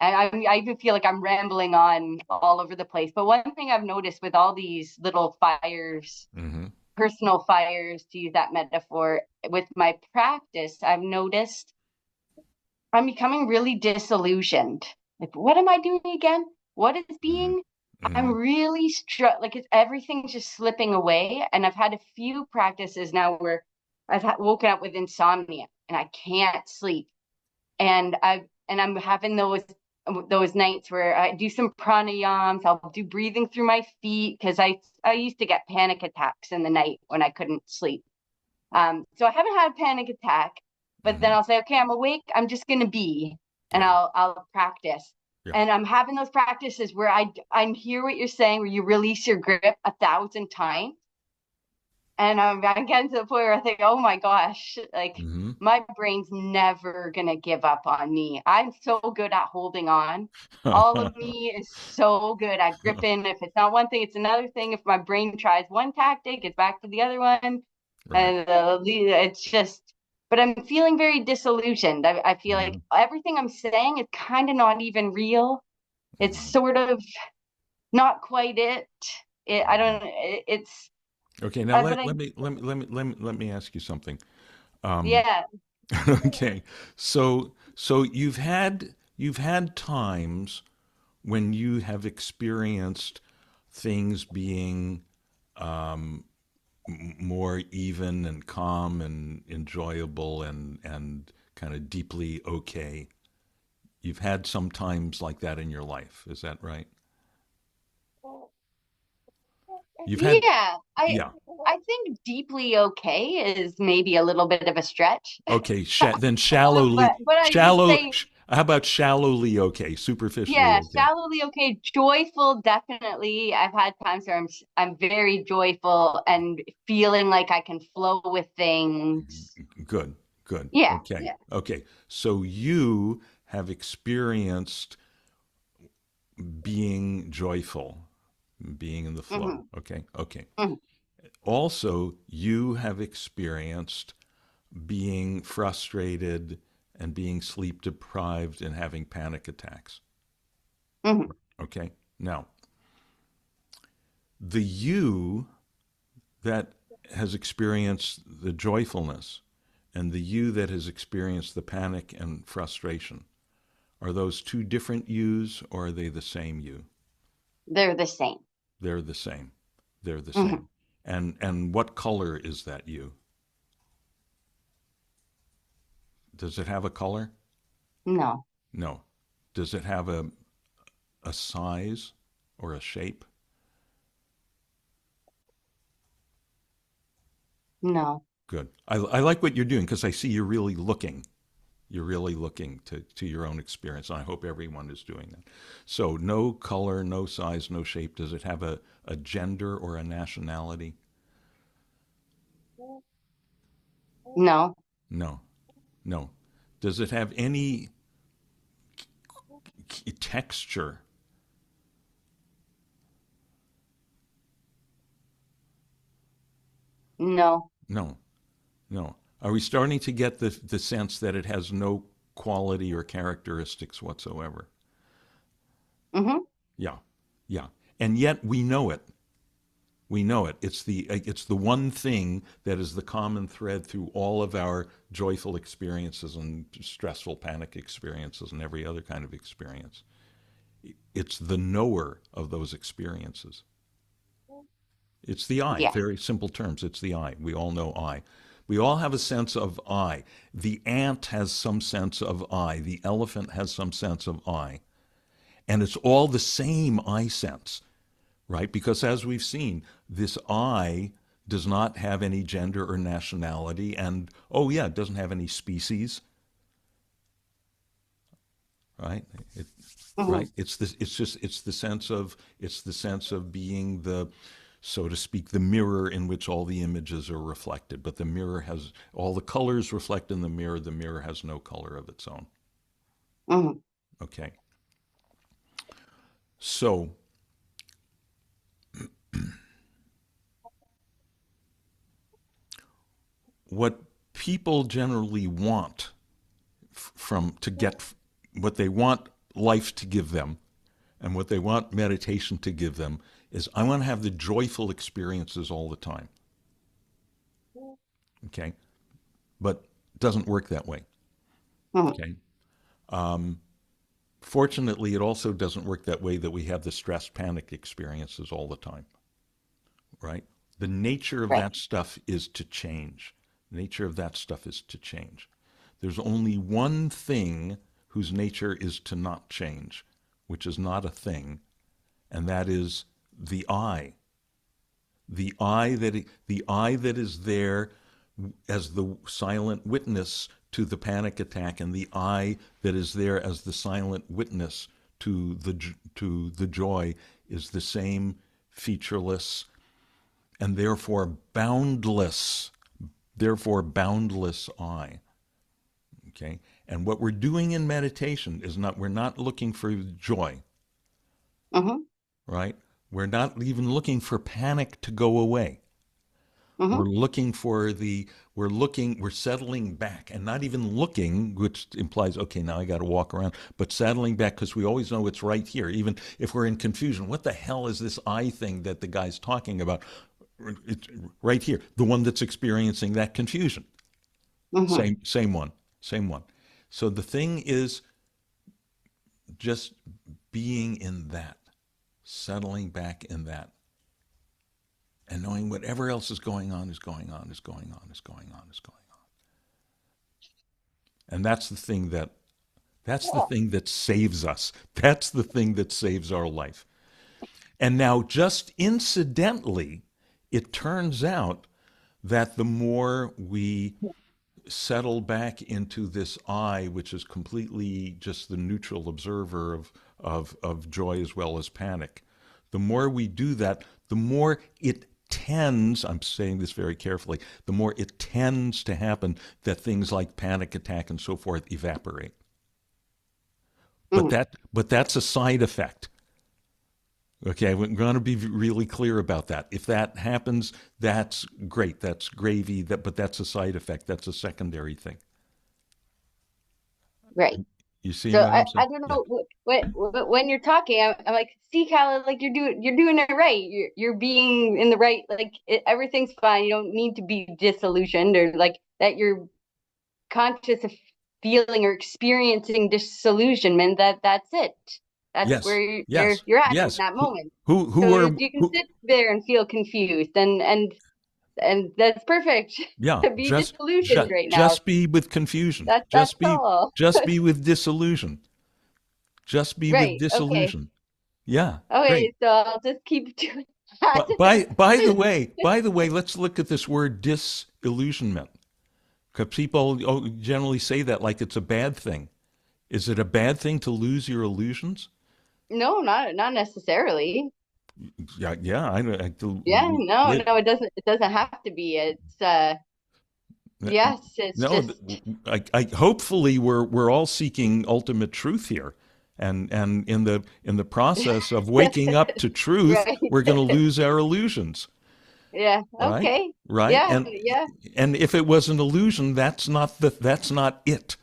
I even feel like I'm rambling on all over the place. But one thing I've noticed with all these little fires, Mm-hmm. personal fires, to use that metaphor, with my practice, I've noticed I'm becoming really disillusioned. Like, what am I doing again? What is Mm-hmm. being? I'm Mm-hmm. really struck, like everything's just slipping away. And I've had a few practices now where woken up with insomnia and I can't sleep. And I'm having those nights where I do some pranayams. I'll do breathing through my feet because I used to get panic attacks in the night when I couldn't sleep. So I haven't had a panic attack, but then Mm-hmm. I'll say, okay, I'm awake. I'm just gonna be, and Yeah. I'll practice. Yeah. And I'm having those practices where I hear what you're saying, where you release your grip 1,000 times, and I'm getting to the point where I think, oh my gosh, like Mm-hmm. my brain's never gonna give up on me. I'm so good at holding on. All of me is so good at gripping. If it's not one thing, it's another thing. If my brain tries one tactic, it's back to the other one. Right. And it's just, but I'm feeling very disillusioned. I feel like Mm-hmm. everything I'm saying is kind of not even real. It's Mm-hmm. sort of not quite it. I Mm-hmm. don't, it's, Okay, now but let me ask you something. Um, yeah. okay, so you've had times when you have experienced things being more even and calm and enjoyable and kind of deeply okay. You've had some times like that in your life. Is that right? You've had, Yeah, yeah. I think deeply okay is maybe a little bit of a stretch. Okay, then shallowly, But I just say, how about shallowly okay, superficially yeah, okay? shallowly okay, joyful definitely. I've had times where I'm very joyful and feeling like I can flow with things. Good, good. Yeah, Okay, yeah. okay. So you have experienced being joyful, being in the flow. Hmm. Okay, okay. Hmm. Also, you have experienced being frustrated and being sleep deprived and having panic attacks. Hmm. Okay, now the you that has experienced the joyfulness and the you that has experienced the panic and frustration, are those two different yous or are they the same you? They're the same. They're the same. They're the Hmm. same. And what color is that you? Does it have a color? No, No. Does it have a size or a shape? no. Good. I like what you're doing because I see you're really looking. You're really looking to your own experience. And I hope everyone is doing that. So, no color, no size, no shape. Does it have a gender or a nationality? No, No, no. Does it have any texture? no. No, no. Are we starting to get the sense that it has no quality or characteristics whatsoever? Hmm. Yeah, yeah. And yet we know it. We know it. It's the one thing that is the common thread through all of our joyful experiences and stressful panic experiences and every other kind of experience. It's the knower of those experiences. It's the I. Yeah. Very simple terms. It's the I. We all know I. We all have a sense of I. The ant has some sense of I. The elephant has some sense of I. And it's all the same I sense, right? Because as we've seen, this I does not have any gender or nationality, and oh yeah, it doesn't have any species, right? It, Hmm. right? It's the sense of being the, so to speak, the mirror in which all the images are reflected. But the mirror has all the colors reflect in the mirror. The mirror has no color of its own. Hmm. Okay, so what people generally want from to get what they want life to give them and what they want meditation to give them is I want to have the joyful experiences all the time. Okay. But it doesn't work that way. Mhm. Okay. Fortunately, it also doesn't work that way that we have the stress panic experiences all the time, right? The nature of Right. that stuff is to change. The nature of that stuff is to change. There's only one thing whose nature is to not change, which is not a thing, and that is the I. The I that is there as the silent witness to the panic attack, and the I that is there as the silent witness to the joy is the same featureless and therefore boundless I. Okay, and what we're doing in meditation is not we're not looking for joy, Hmm. right? We're not even looking for panic to go away. Hmm. We're looking for we're settling back and not even looking, which implies, okay, now I got to walk around, but settling back because we always know it's right here. Even if we're in confusion, what the hell is this I thing that the guy's talking about? It's right here, the one that's experiencing that confusion. Hmm. Same one, same one. So the thing is just being in that, settling back in that, and knowing whatever else is going on is going on, is going on, is going on, is going on. And that's the thing that saves us. That's the thing that saves our life. And now, just incidentally, it turns out that the more we settle back into this I, which is completely just the neutral observer of joy as well as panic, the more we do that, the more it tends, I'm saying this very carefully, the more it tends to happen that things like panic attack and so forth evaporate. But Hmm. that's a side effect. Okay, we're going to be really clear about that. If that happens, that's great. That's gravy. But that's a side effect. That's a secondary thing. Right. You see So what I, I'm saying? I don't Yeah. know when you're talking, I'm like, see, Cal, like you're doing it right. You're being in the right, like everything's fine. You don't need to be disillusioned or like that. You're conscious of feeling or experiencing disillusionment. That's it. That's where Yes. you're Yes. you're at in Yes. that moment. Who So are you can who? sit there and feel confused, and that's perfect Yeah. to be disillusioned right now. Just be with confusion. That's all. Just be with disillusion. Just be with Right. Okay. disillusion. Yeah. Great. Okay, so I'll just keep doing that. But by the way, let's look at this word disillusionment. Because people generally say that like it's a bad thing. Is it a bad thing to lose your illusions? No, not necessarily. Yeah, yeah. I Yeah, no, live. no, it doesn't have to be. It's yes, it's No, just hopefully we're all seeking ultimate truth here, and in the process of waking up to truth, right. we're going to lose our illusions, Yeah, right? okay. Right? Yeah, And yeah. and if it was an illusion, that's not it.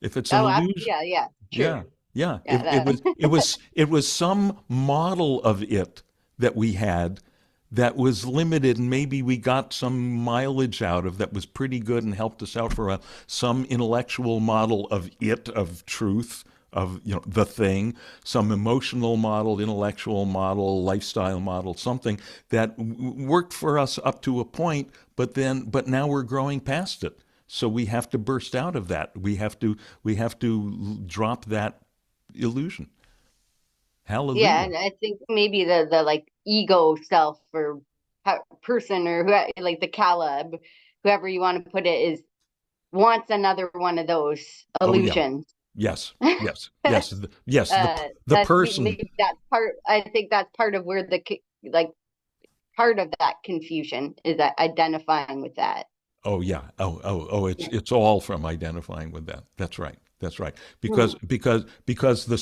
If it's an Oh, illusion, yeah, yeah. True. yeah, yeah. Yeah, It was some model of it that we had that was limited, and maybe we got some mileage out of that was pretty good and helped us out for a while. Some intellectual model of it, of truth, of the thing, some emotional model, intellectual model, lifestyle model, something that worked for us up to a point, but now we're growing past it. So we have to burst out of that. We have to drop that illusion. yeah. Hallelujah. And I think maybe the like ego self or person or who like the Caleb, whoever you want to put it, is wants another one of those Oh yeah. illusions. Yes. Yes. Yes. Yes. The That's person. maybe that's part. I think that's part of where like part of that confusion is that identifying with that. Oh yeah. Oh. It's all from identifying with that. That's right. That's right. Because Mhm. because because the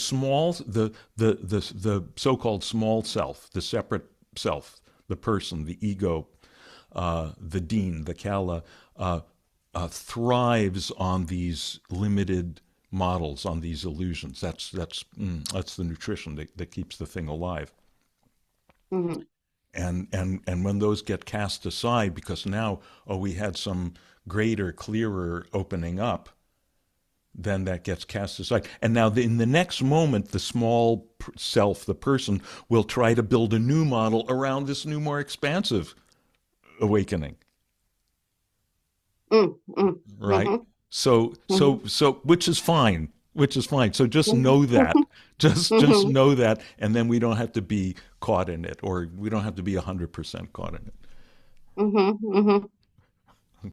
so-called small self, the separate self, the person, the ego, the dean, the kala, thrives on these limited models, on these illusions. That's the nutrition that keeps the thing alive. Hmm. And when those get cast aside because now, oh, we had some greater, clearer opening up, then that gets cast aside. And now, in the next moment, the small self, the person, will try to build a new model around this new, more expansive awakening, Mm, mm, right? hmm. So, which is fine, which is fine. So just know that, just Hmm. know that, and then we don't have to be caught in it, or we don't have to be 100% caught in it. Hmm. Hmm.